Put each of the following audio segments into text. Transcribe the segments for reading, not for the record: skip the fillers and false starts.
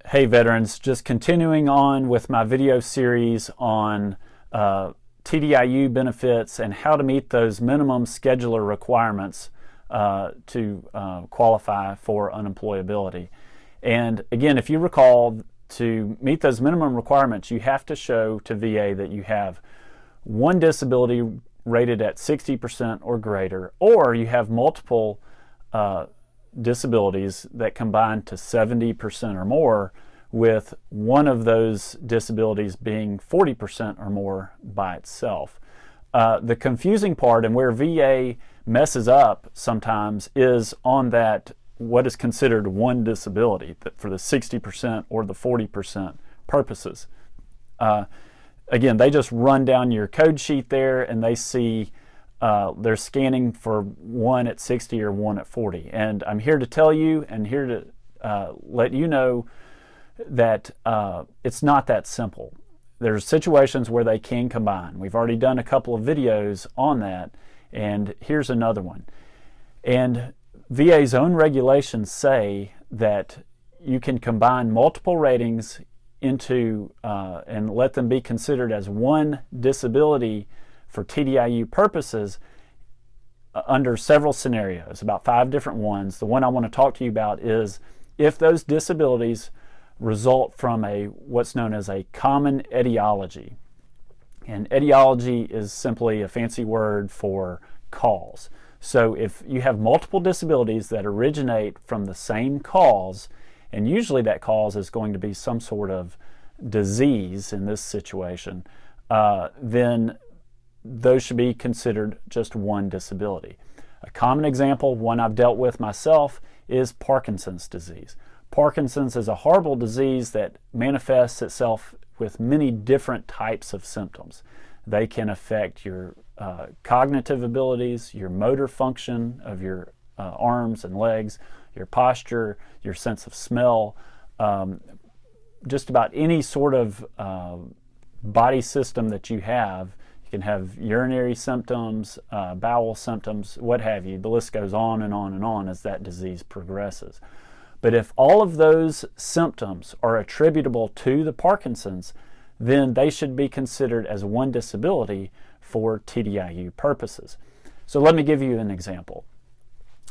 Hey veterans, just continuing on with my video series on TDIU benefits and how to meet those minimum scheduler requirements to qualify for unemployability. And again, if you recall, to meet those minimum requirements, you have to show to VA that you have one disability rated at 60% or greater, or you have multiple disabilities that combine to 70% or more, with one of those disabilities being 40% or more by itself. The confusing part, and where VA messes up sometimes, is on that what is considered one disability for the 60% or the 40% purposes. Again, they just run down your code sheet there and they see they're scanning for one at 60 or one at 40. And I'm here to tell you and here to let you know that it's not that simple. There's situations where they can combine. We've already done a couple of videos on that, and here's another one. And VA's own regulations say that you can combine multiple ratings into and let them be considered as one disability for TDIU purposes under several scenarios, about 5 different ones. The one I want to talk to you about is if those disabilities result from what's known as a common etiology. And etiology is simply a fancy word for cause. So if you have multiple disabilities that originate from the same cause, and usually that cause is going to be some sort of disease in this situation, then those should be considered just one disability. A common example, one I've dealt with myself, is Parkinson's disease. Parkinson's is a horrible disease that manifests itself with many different types of symptoms. They can affect your cognitive abilities, your motor function of your arms and legs, your posture, your sense of smell, just about any sort of body system that you have. You can have urinary symptoms, bowel symptoms, what have you. The list goes on and on and on as that disease progresses. But if all of those symptoms are attributable to the Parkinson's, then they should be considered as one disability for TDIU purposes. So let me give you an example.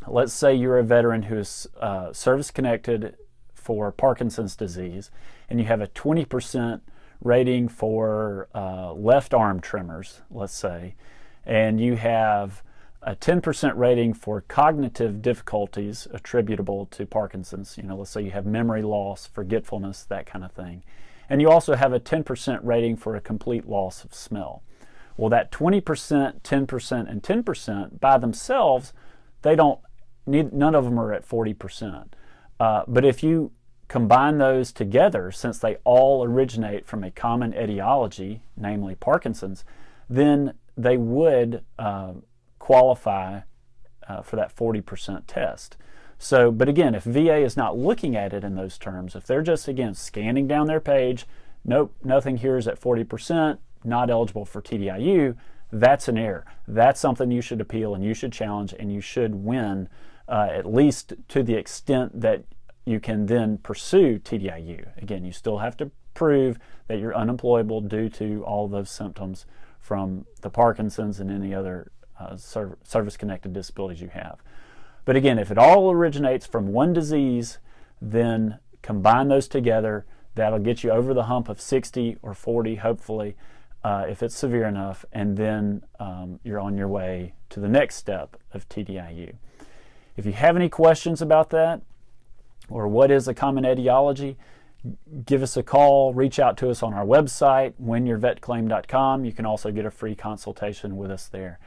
Let's say you're a veteran who is service-connected for Parkinson's disease, and you have a 20% rating for left arm tremors, let's say, and you have a 10% rating for cognitive difficulties attributable to Parkinson's. Let's say you have memory loss, forgetfulness, that kind of thing. And you also have a 10% rating for a complete loss of smell. Well, that 20%, 10%, and 10% by themselves, none of them are at 40%. But if you combine those together, since they all originate from a common etiology, namely Parkinson's, then they would qualify for that 40% test. So, but again, if VA is not looking at it in those terms, if they're just, again, scanning down their page, nope, nothing here is at 40%, not eligible for TDIU, that's an error. That's something you should appeal and you should challenge and you should win, at least to the extent that you can then pursue TDIU. Again, you still have to prove that you're unemployable due to all those symptoms from the Parkinson's and any other service-connected disabilities you have. But again, if it all originates from one disease, then combine those together. That'll get you over the hump of 60 or 40, hopefully, if it's severe enough, and then you're on your way to the next step of TDIU. If you have any questions about that, or what is a common etiology, give us a call, reach out to us on our website, whenyourvetclaim.com. You can also get a free consultation with us there.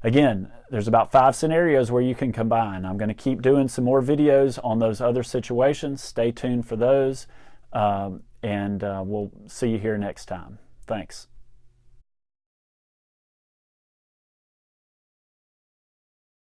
Again, there's about 5 scenarios where you can combine. I'm going to keep doing some more videos on those other situations. Stay tuned for those, and we'll see you here next time. Thanks.